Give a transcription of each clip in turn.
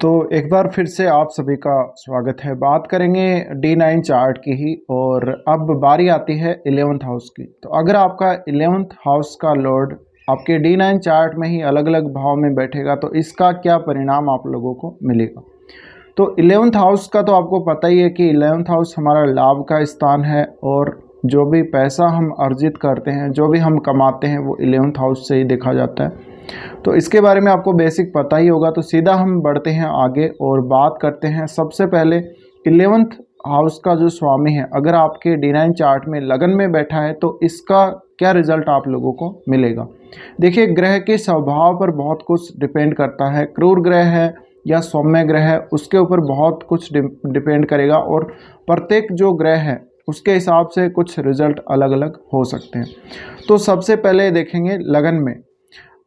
तो एक बार फिर से आप सभी का स्वागत है। बात करेंगे D9 चार्ट की ही, और अब बारी आती है 11th हाउस की। तो अगर आपका 11th हाउस का लॉर्ड आपके D9 चार्ट में ही अलग अलग भाव में बैठेगा तो इसका क्या परिणाम आप लोगों को मिलेगा। तो 11th हाउस का तो आपको पता ही है कि 11th हाउस हमारा लाभ का स्थान है, और जो भी पैसा हम अर्जित करते हैं, जो भी हम कमाते हैं, वो 11th हाउस से ही देखा जाता है। तो इसके बारे में आपको बेसिक पता ही होगा। तो सीधा हम बढ़ते हैं आगे और बात करते हैं। सबसे पहले 11th हाउस का जो स्वामी है, अगर आपके D9 चार्ट में लगन में बैठा है तो इसका क्या रिजल्ट आप लोगों को मिलेगा। देखिए, ग्रह के स्वभाव पर बहुत कुछ डिपेंड करता है। क्रूर ग्रह है या सौम्य ग्रह है, उसके ऊपर बहुत कुछ डिपेंड करेगा, और प्रत्येक जो ग्रह है उसके हिसाब से कुछ रिजल्ट अलग अलग हो सकते हैं। तो सबसे पहले देखेंगे लगन में।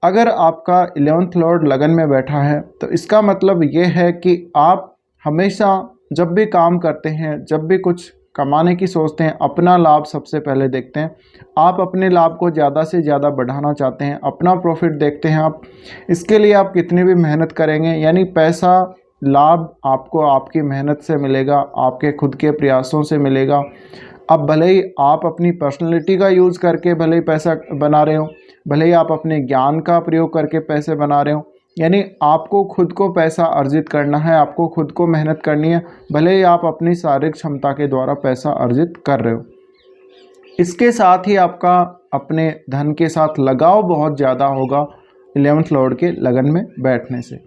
अगर आपका 11th लॉर्ड लगन में बैठा है तो इसका मतलब ये है कि आप हमेशा जब भी काम करते हैं, जब भी कुछ कमाने की सोचते हैं, अपना लाभ सबसे पहले देखते हैं। आप अपने लाभ को ज़्यादा से ज़्यादा बढ़ाना चाहते हैं, अपना प्रॉफिट देखते हैं आप। इसके लिए आप कितनी भी मेहनत करेंगे, यानी पैसा लाभ आपको आपकी मेहनत से मिलेगा, आपके खुद के प्रयासों से मिलेगा। अब भले ही आप अपनी पर्सनैलिटी का यूज़ करके भले ही पैसा बना रहे हो, भले ही आप अपने ज्ञान का प्रयोग करके पैसे बना रहे हो, यानी आपको खुद को पैसा अर्जित करना है, आपको खुद को मेहनत करनी है, भले ही आप अपनी शारीरिक क्षमता के द्वारा पैसा अर्जित कर रहे हो। इसके साथ ही आपका अपने धन के साथ लगाव बहुत ज़्यादा होगा 11th लॉर्ड के लगन में बैठने से।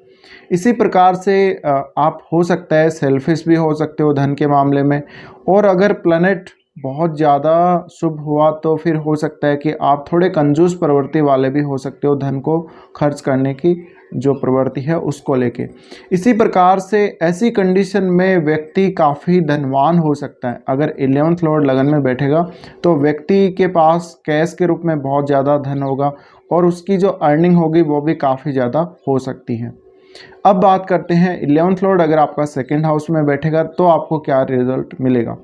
इसी प्रकार से आप हो सकता है सेल्फिश भी हो सकते हो धन के मामले में, और अगर प्लैनेट बहुत ज़्यादा शुभ हुआ तो फिर हो सकता है कि आप थोड़े कंजूस प्रवृत्ति वाले भी हो सकते हो, धन को खर्च करने की जो प्रवृत्ति है उसको लेके। इसी प्रकार से ऐसी कंडीशन में व्यक्ति काफ़ी धनवान हो सकता है। अगर 11th लॉर्ड लगन में बैठेगा तो व्यक्ति के पास कैश के रूप में बहुत ज़्यादा धन होगा, और उसकी जो अर्निंग होगी वो भी काफ़ी ज़्यादा हो सकती है। अब बात करते हैं 11th लॉर्ड अगर आपका सेकंड हाउस में बैठेगा तो आपको क्या रिजल्ट मिलेगा।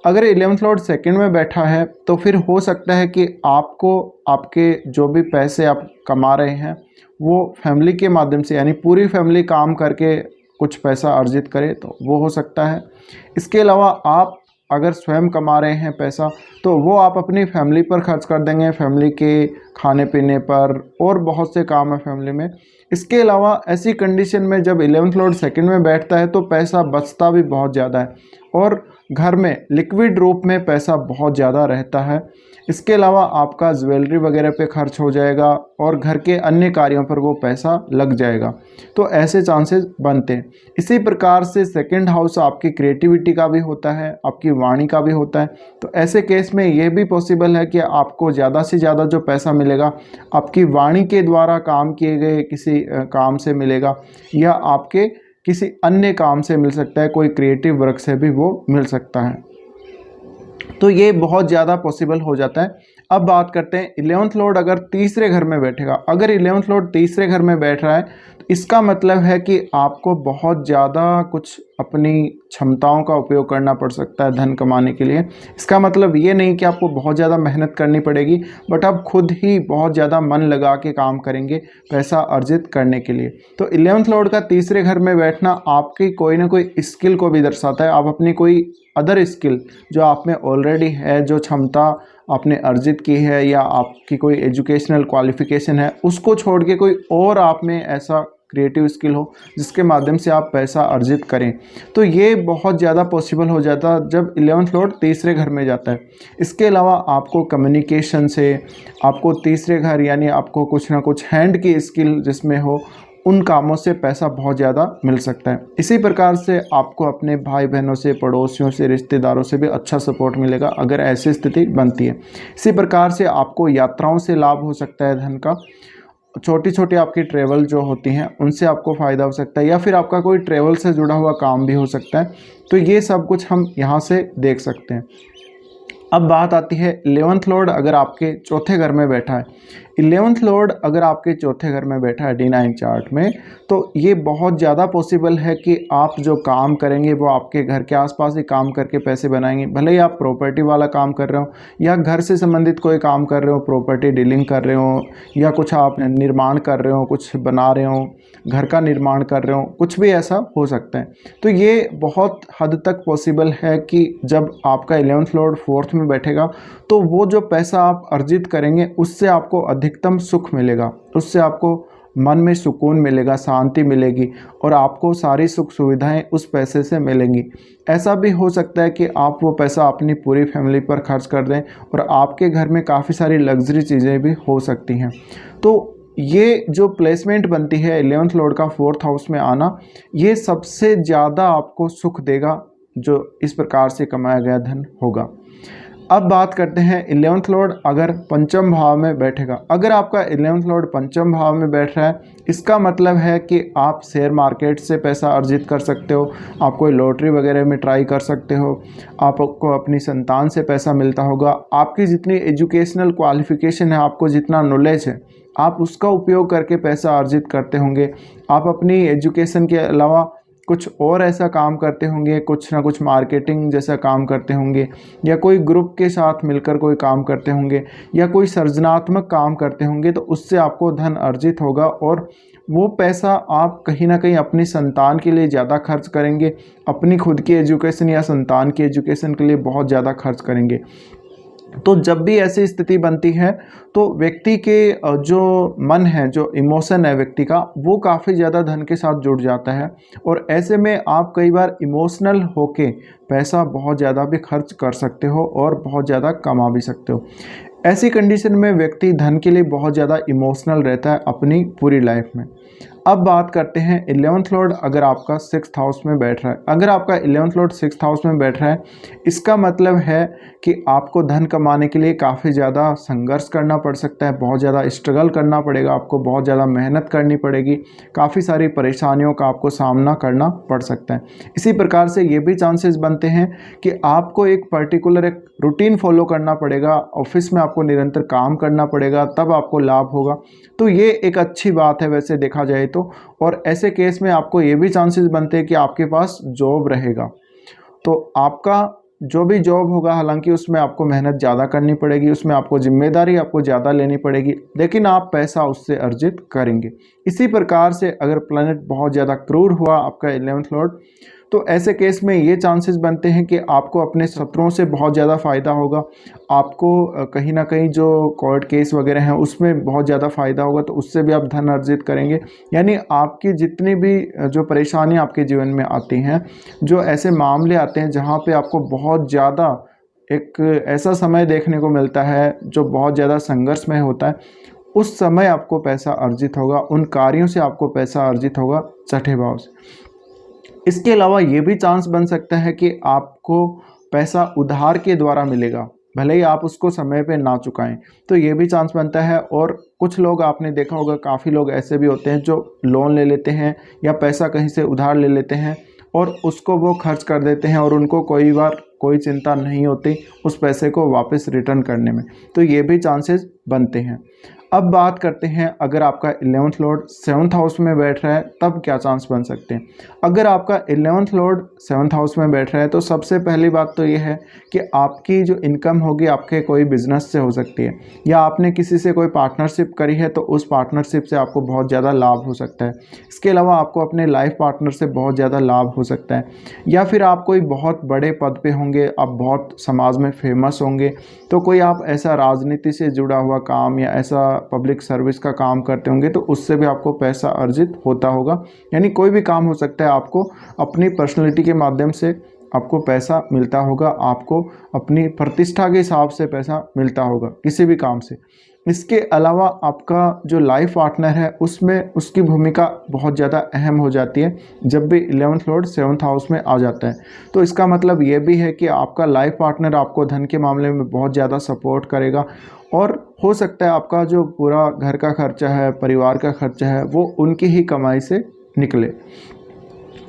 अगर 11th लॉर्ड सेकंड में बैठा है तो फिर हो सकता है कि आपको आपके जो भी पैसे आप कमा रहे हैं वो फैमिली के माध्यम से, यानी पूरी फैमिली काम करके कुछ पैसा अर्जित करे तो वो हो सकता है। इसके अलावा आप अगर स्वयं कमा रहे हैं पैसा तो वो आप अपनी फैमिली पर खर्च कर देंगे, फैमिली के खाने पीने पर, और बहुत से काम है फैमिली में। इसके अलावा ऐसी कंडीशन में जब 11th लॉर्ड सेकंड में बैठता है तो पैसा बचता भी बहुत ज़्यादा है, और घर में लिक्विड रूप में पैसा बहुत ज़्यादा रहता है। इसके अलावा आपका ज्वेलरी वगैरह पे खर्च हो जाएगा, और घर के अन्य कार्यों पर वो पैसा लग जाएगा। तो ऐसे चांसेस बनते हैं। इसी प्रकार से सेकंड हाउस आपकी क्रिएटिविटी का भी होता है, आपकी वाणी का भी होता है। तो ऐसे केस में ये भी पॉसिबल है कि आपको ज़्यादा से ज़्यादा जो पैसा मिलेगा आपकी वाणी के द्वारा काम किए गए किसी काम से मिलेगा, या आपके किसी अन्य काम से मिल सकता है, कोई क्रिएटिव वर्क से भी वो मिल सकता है। तो ये बहुत ज़्यादा पॉसिबल हो जाता है। अब बात करते हैं 11th लॉर्ड अगर तीसरे घर में बैठेगा। अगर 11th लॉर्ड तीसरे घर में बैठ रहा है तो इसका मतलब है कि आपको बहुत ज़्यादा कुछ अपनी क्षमताओं का उपयोग करना पड़ सकता है धन कमाने के लिए। इसका मतलब ये नहीं कि आपको बहुत ज़्यादा मेहनत करनी पड़ेगी, बट आप खुद ही बहुत ज़्यादा मन लगा के काम करेंगे पैसा अर्जित करने के लिए। तो 11th लॉर्ड का तीसरे घर में बैठना आपकी कोई ना कोई स्किल को भी दर्शाता है। आप अपनी कोई अदर स्किल जो आप में ऑलरेडी है, जो क्षमता आपने अर्जित की है, या आपकी कोई एजुकेशनल क्वालिफिकेशन है, उसको छोड़ के कोई और आप में ऐसा क्रिएटिव स्किल हो जिसके माध्यम से आप पैसा अर्जित करें, तो ये बहुत ज़्यादा पॉसिबल हो जाता जब 11th लॉर्ड तीसरे घर में जाता है। इसके अलावा आपको कम्युनिकेशन से, आपको तीसरे घर यानी आपको कुछ ना कुछ हैंड की स्किल जिसमें हो, उन कामों से पैसा बहुत ज़्यादा मिल सकता है। इसी प्रकार से आपको अपने भाई बहनों से, पड़ोसियों से, रिश्तेदारों से भी अच्छा सपोर्ट मिलेगा अगर ऐसी स्थिति बनती है। इसी प्रकार से आपको यात्राओं से लाभ हो सकता है धन का। छोटी छोटी आपकी ट्रैवल जो होती हैं उनसे आपको फ़ायदा हो सकता है, या फिर आपका कोई ट्रैवल से जुड़ा हुआ काम भी हो सकता है। तो ये सब कुछ हम यहाँ से देख सकते हैं। अब बात आती है 11th लॉर्ड अगर आपके चौथे घर में बैठा है। 11th लॉर्ड अगर आपके चौथे घर में बैठा है D9 चार्ट में, तो ये बहुत ज़्यादा पॉसिबल है कि आप जो काम करेंगे वो आपके घर के आसपास ही काम करके पैसे बनाएंगे। भले ही आप प्रॉपर्टी वाला काम कर रहे हो, या घर से संबंधित कोई काम कर रहे हो, प्रॉपर्टी डीलिंग कर रहे हो, या कुछ आप निर्माण कर रहे हो, कुछ बना रहे हो, घर का निर्माण कर रहे हो, कुछ भी ऐसा हो सकता है। तो ये बहुत हद तक पॉसिबल है कि जब आपका 11th लॉर्ड 4th में बैठेगा तो वो जो पैसा आप अर्जित करेंगे उससे आपको अधिकतम सुख मिलेगा, उससे आपको मन में सुकून मिलेगा, शांति मिलेगी और आपको सारी सुख सुविधाएं उस पैसे से मिलेंगी। ऐसा भी हो सकता है कि आप वो पैसा अपनी पूरी फैमिली पर खर्च कर दें और आपके घर में काफ़ी सारी लग्जरी चीज़ें भी हो सकती हैं। तो ये जो प्लेसमेंट बनती है 11th लॉर्ड का 4th हाउस में आना, ये सबसे ज़्यादा आपको सुख देगा जो इस प्रकार से कमाया गया धन होगा। अब बात करते हैं 11th लॉर्ड अगर पंचम भाव में बैठेगा। अगर आपका 11th लॉर्ड पंचम भाव में बैठ रहा है, इसका मतलब है कि आप शेयर मार्केट से पैसा अर्जित कर सकते हो, आप कोई लॉटरी वगैरह में ट्राई कर सकते हो, आपको अपनी संतान से पैसा मिलता होगा, आपकी जितनी एजुकेशनल क्वालिफिकेशन है, आपको जितना नॉलेज है, आप उसका उपयोग करके पैसा अर्जित करते होंगे। आप अपनी एजुकेशन के अलावा कुछ और ऐसा काम करते होंगे, कुछ ना कुछ मार्केटिंग जैसा काम करते होंगे, या कोई ग्रुप के साथ मिलकर कोई काम करते होंगे, या कोई सृजनात्मक काम करते होंगे, तो उससे आपको धन अर्जित होगा और वो पैसा आप कहीं ना कहीं अपनी संतान के लिए ज़्यादा खर्च करेंगे, अपनी खुद की एजुकेशन या संतान की एजुकेशन के लिए बहुत ज़्यादा खर्च करेंगे। तो जब भी ऐसी स्थिति बनती है तो व्यक्ति के जो मन है, जो इमोशन है व्यक्ति का, वो काफ़ी ज़्यादा धन के साथ जुड़ जाता है और ऐसे में आप कई बार इमोशनल होके पैसा बहुत ज़्यादा भी खर्च कर सकते हो और बहुत ज़्यादा कमा भी सकते हो। ऐसी कंडीशन में व्यक्ति धन के लिए बहुत ज़्यादा इमोशनल रहता है अपनी पूरी लाइफ में। अब बात करते हैं 11th लॉर्ड अगर आपका 6th हाउस में बैठ रहा है। अगर आपका 11th लॉर्ड 6th हाउस में बैठ रहा है, इसका मतलब है कि आपको धन कमाने के लिए काफ़ी ज़्यादा संघर्ष करना पड़ सकता है, बहुत ज़्यादा स्ट्रगल करना पड़ेगा, आपको बहुत ज़्यादा मेहनत करनी पड़ेगी, काफ़ी सारी परेशानियों का आपको सामना करना पड़ सकता है। इसी प्रकार से ये भी चांसेस बनते हैं कि आपको एक पर्टिकुलर एक रूटीन फॉलो करना पड़ेगा, ऑफिस में आपको निरंतर काम करना पड़ेगा, तब आपको लाभ होगा। तो ये एक अच्छी बात है वैसे देखा जाए तो। और ऐसे केस में आपको ये भी चांसेस बनते हैं कि आपके पास जॉब रहेगा, तो आपका जो भी जॉब होगा, हालांकि उसमें आपको मेहनत ज़्यादा करनी पड़ेगी, उसमें आपको जिम्मेदारी आपको ज़्यादा लेनी पड़ेगी, लेकिन आप पैसा उससे अर्जित करेंगे। इसी प्रकार से अगर प्लैनेट बहुत ज़्यादा क्रूर हुआ आपका 11th लॉर्ड, तो ऐसे केस में ये चांसेस बनते हैं कि आपको अपने शत्रुओं से बहुत ज़्यादा फ़ायदा होगा, आपको कहीं ना कहीं जो कोर्ट केस वगैरह हैं उसमें बहुत ज़्यादा फ़ायदा होगा, तो उससे भी आप धन अर्जित करेंगे। यानी आपकी जितनी भी जो परेशानियां आपके जीवन में आती हैं, जो ऐसे मामले आते हैं जहां पे आपको बहुत ज़्यादा एक ऐसा समय देखने को मिलता है जो बहुत ज़्यादा संघर्षमय होता है, उस समय आपको पैसा अर्जित होगा, उन कार्यों से आपको पैसा अर्जित होगा छठे भाव से। इसके अलावा ये भी चांस बन सकता है कि आपको पैसा उधार के द्वारा मिलेगा, भले ही आप उसको समय पे ना चुकाएं, तो ये भी चांस बनता है। और कुछ लोग आपने देखा होगा, काफ़ी लोग ऐसे भी होते हैं जो लोन ले लेते हैं या पैसा कहीं से उधार ले लेते हैं और उसको वो खर्च कर देते हैं और उनको कोई बार कोई चिंता नहीं होती उस पैसे को वापस रिटर्न करने में, तो ये भी चांसेस बनते हैं। अब बात करते हैं अगर आपका 11th लॉर्ड 7th हाउस में बैठ रहा है तब क्या चांस बन सकते हैं। अगर आपका 11th लॉर्ड 7th हाउस में बैठ रहा है तो सबसे पहली बात तो ये है कि आपकी जो इनकम होगी आपके कोई बिजनेस से हो सकती है, या आपने किसी से कोई पार्टनरशिप करी है तो उस पार्टनरशिप से आपको बहुत ज़्यादा लाभ हो सकता है। इसके अलावा आपको अपने लाइफ पार्टनर से बहुत ज़्यादा लाभ हो सकता है, या फिर आप कोई बहुत बड़े पद पे होंगे, आप बहुत समाज में फेमस होंगे, तो कोई आप ऐसा राजनीति से जुड़ा हुआ काम या ऐसा पब्लिक सर्विस का काम करते होंगे तो उससे भी आपको पैसा अर्जित होता होगा। यानी कोई भी काम हो सकता है, आपको अपनी पर्सनैलिटी के माध्यम से आपको पैसा मिलता होगा, आपको अपनी प्रतिष्ठा के हिसाब से पैसा मिलता होगा किसी भी काम से। इसके अलावा आपका जो लाइफ पार्टनर है उसमें उसकी भूमिका बहुत ज़्यादा अहम हो जाती है जब भी 11th लॉर्ड 7th हाउस में आ जाता है। तो इसका मतलब ये भी है कि आपका लाइफ पार्टनर आपको धन के मामले में बहुत ज़्यादा सपोर्ट करेगा और हो सकता है आपका जो पूरा घर का खर्चा है, परिवार का खर्चा है, वो उनकी ही कमाई से निकले।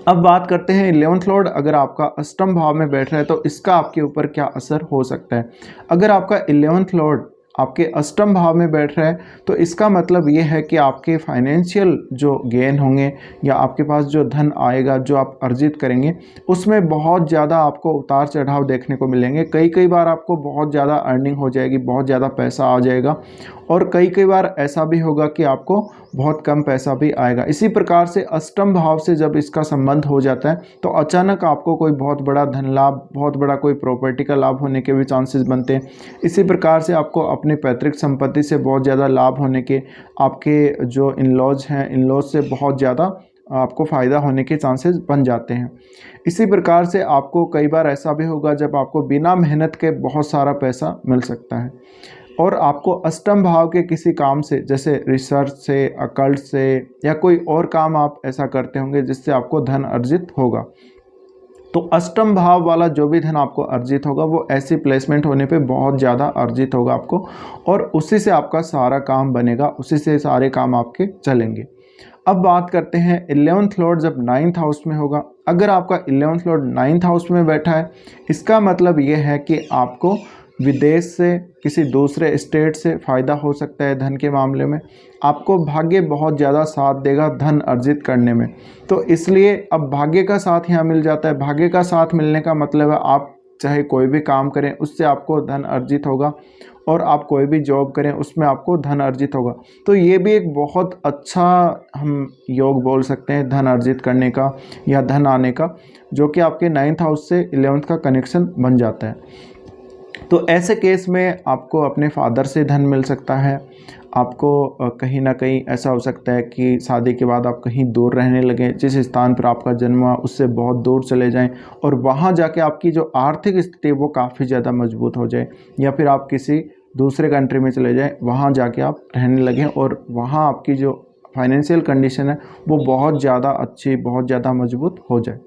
अब बात करते हैं 11th लॉर्ड अगर आपका अष्टम भाव में बैठ रहा है तो इसका आपके ऊपर क्या असर हो सकता है। अगर आपका 11th लॉर्ड आपके अष्टम भाव में बैठ रहा है तो इसका मतलब ये है कि आपके फाइनेंशियल जो गेन होंगे या आपके पास जो धन आएगा, जो आप अर्जित करेंगे, उसमें बहुत ज़्यादा आपको उतार चढ़ाव देखने को मिलेंगे। कई बार आपको बहुत ज़्यादा अर्निंग हो जाएगी, बहुत ज़्यादा पैसा आ जाएगा और कई कई बार ऐसा भी होगा कि आपको बहुत कम पैसा भी आएगा। इसी प्रकार से अष्टम भाव से जब इसका संबंध हो जाता है तो अचानक आपको कोई बहुत बड़ा धन लाभ, बहुत बड़ा कोई प्रॉपर्टी का लाभ होने के भी चांसेस बनते हैं। इसी प्रकार से आपको अपनी पैतृक संपत्ति से बहुत ज़्यादा लाभ होने के, आपके जो इन-लॉज हैं, इन-लॉज से बहुत ज़्यादा आपको फ़ायदा होने के चांसेस बन जाते हैं। इसी प्रकार से आपको कई बार ऐसा भी होगा जब आपको बिना मेहनत के बहुत सारा पैसा मिल सकता है। और आपको अष्टम भाव के किसी काम से, जैसे रिसर्च से, अकल्ट से, या कोई और काम आप ऐसा करते होंगे जिससे आपको धन अर्जित होगा। तो अष्टम भाव वाला जो भी धन आपको अर्जित होगा वो ऐसी प्लेसमेंट होने पे बहुत ज़्यादा अर्जित होगा आपको, और उसी से आपका सारा काम बनेगा, उसी से सारे काम आपके चलेंगे। अब बात करते हैं 11th लॉर्ड जब 9th हाउस में होगा। अगर आपका 11th लॉर्ड 9th हाउस में बैठा है, इसका मतलब ये है कि आपको विदेश से, किसी दूसरे स्टेट से फ़ायदा हो सकता है धन के मामले में। आपको भाग्य बहुत ज़्यादा साथ देगा धन अर्जित करने में। तो इसलिए अब भाग्य का साथ यहाँ मिल जाता है। भाग्य का साथ मिलने का मतलब है आप चाहे कोई भी काम करें उससे आपको धन अर्जित होगा, और आप कोई भी जॉब करें उसमें आपको धन अर्जित होगा। तो ये भी एक बहुत अच्छा हम योग बोल सकते हैं धन अर्जित करने का या धन आने का, जो कि आपके 9th हाउस से 11th का कनेक्शन बन जाता है। तो ऐसे केस में आपको अपने फादर से धन मिल सकता है। आपको कहीं ना कहीं ऐसा हो सकता है कि शादी के बाद आप कहीं दूर रहने लगें, जिस स्थान पर आपका जन्म हुआ उससे बहुत दूर चले जाएं, और वहाँ जाके आपकी जो आर्थिक स्थिति है वो काफ़ी ज़्यादा मजबूत हो जाए, या फिर आप किसी दूसरे कंट्री में चले जाएं, वहाँ जाके आप रहने लगें और वहाँ आपकी जो फाइनेंशियल कंडीशन है वो बहुत ज़्यादा अच्छी, बहुत ज़्यादा मजबूत हो जाए।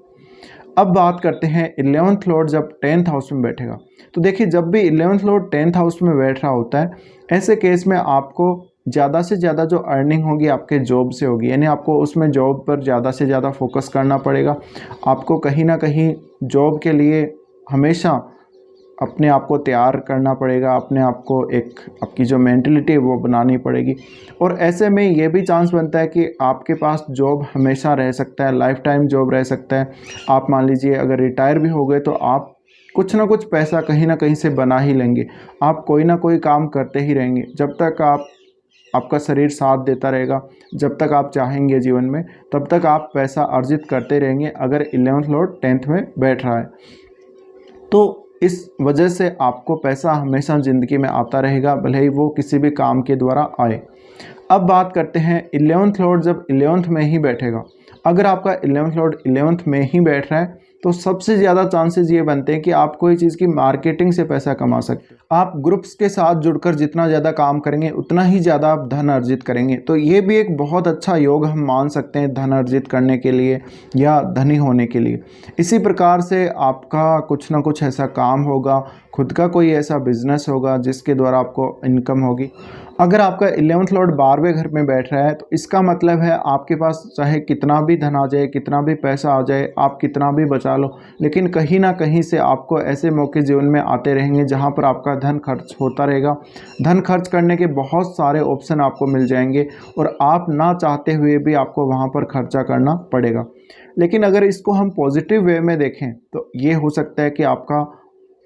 अब बात करते हैं 11th लॉर्ड जब 10th हाउस में बैठेगा। तो देखिए, जब भी 11th लॉर्ड 10th हाउस में बैठ रहा होता है, ऐसे केस में आपको ज़्यादा से ज़्यादा जो अर्निंग होगी आपके जॉब से होगी, यानी आपको उसमें जॉब पर ज़्यादा से ज़्यादा फोकस करना पड़ेगा। आपको कहीं ना कहीं जॉब के लिए हमेशा अपने आप को तैयार करना पड़ेगा, अपने आप को एक आपकी जो मेंटलिटी है वो बनानी पड़ेगी। और ऐसे में ये भी चांस बनता है कि आपके पास जॉब हमेशा रह सकता है, लाइफ टाइम जॉब रह सकता है। आप मान लीजिए अगर रिटायर भी हो गए तो आप कुछ ना कुछ पैसा कहीं ना कहीं से बना ही लेंगे। आप कोई ना कोई काम करते ही रहेंगे जब तक आपका शरीर साथ देता रहेगा, जब तक आप चाहेंगे जीवन में, तब तक आप पैसा अर्जित करते रहेंगे अगर 11th लॉर्ड 10th में बैठ रहा है। तो इस वजह से आपको पैसा हमेशा ज़िंदगी में आता रहेगा, भले ही वो किसी भी काम के द्वारा आए। अब बात करते हैं 11th लॉर्ड जब 11th में ही बैठेगा। अगर आपका 11th लॉर्ड 11th में ही बैठ रहा है तो सबसे ज़्यादा चांसेस ये बनते हैं कि आप कोई चीज़ की मार्केटिंग से पैसा कमा सकते हैं। आप ग्रुप्स के साथ जुड़कर जितना ज़्यादा काम करेंगे उतना ही ज़्यादा आप धन अर्जित करेंगे। तो ये भी एक बहुत अच्छा योग हम मान सकते हैं धन अर्जित करने के लिए या धनी होने के लिए। इसी प्रकार से आपका कुछ ना कुछ ऐसा काम होगा, खुद का कोई ऐसा बिजनेस होगा जिसके द्वारा आपको इनकम होगी। अगर आपका 11th लॉर्ड 12वें घर में बैठ रहा है तो इसका मतलब है आपके पास चाहे कितना भी धन आ जाए, कितना भी पैसा आ जाए, आप कितना भी बचा लो, लेकिन कहीं ना कहीं से आपको ऐसे मौके जीवन में आते रहेंगे जहां पर आपका धन खर्च होता रहेगा। धन खर्च करने के बहुत सारे ऑप्शन आपको मिल जाएंगे और आप ना चाहते हुए भी आपको वहां पर खर्चा करना पड़ेगा। लेकिन अगर इसको हम पॉजिटिव वे में देखें तो ये हो सकता है कि आपका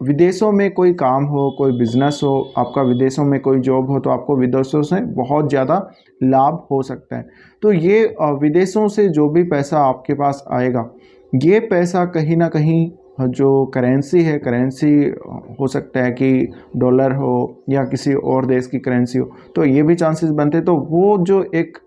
विदेशों में कोई काम हो, कोई बिजनेस हो, आपका विदेशों में कोई जॉब हो, तो आपको विदेशों से बहुत ज़्यादा लाभ हो सकता है। तो ये विदेशों से जो भी पैसा आपके पास आएगा, ये पैसा कहीं ना कहीं जो करेंसी है, करेंसी हो सकता है कि डॉलर हो या किसी और देश की करेंसी हो, तो ये भी चांसेस बनते हैं। तो वो जो एक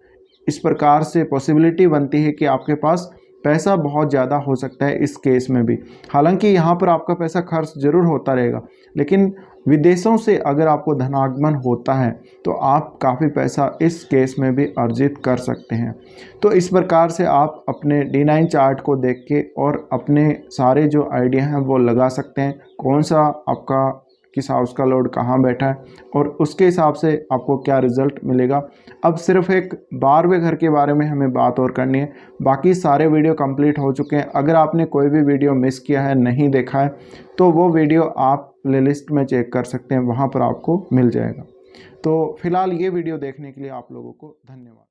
इस प्रकार से पॉसिबिलिटी बनती है कि आपके पास पैसा बहुत ज़्यादा हो सकता है इस केस में भी। हालांकि यहाँ पर आपका पैसा खर्च जरूर होता रहेगा, लेकिन विदेशों से अगर आपको धनागमन होता है तो आप काफ़ी पैसा इस केस में भी अर्जित कर सकते हैं। तो इस प्रकार से आप अपने D9 चार्ट को देख के और अपने सारे जो आइडिया हैं वो लगा सकते हैं, कौन सा आपका किस हाउस का लॉर्ड कहाँ बैठा है और उसके हिसाब से आपको क्या रिजल्ट मिलेगा। अब सिर्फ एक 12वें घर के बारे में हमें बात और करनी है, बाकी सारे वीडियो कंप्लीट हो चुके हैं। अगर आपने कोई भी वीडियो मिस किया है, नहीं देखा है, तो वो वीडियो आप प्लेलिस्ट में चेक कर सकते हैं, वहाँ पर आपको मिल जाएगा। तो फिलहाल ये वीडियो देखने के लिए आप लोगों को धन्यवाद।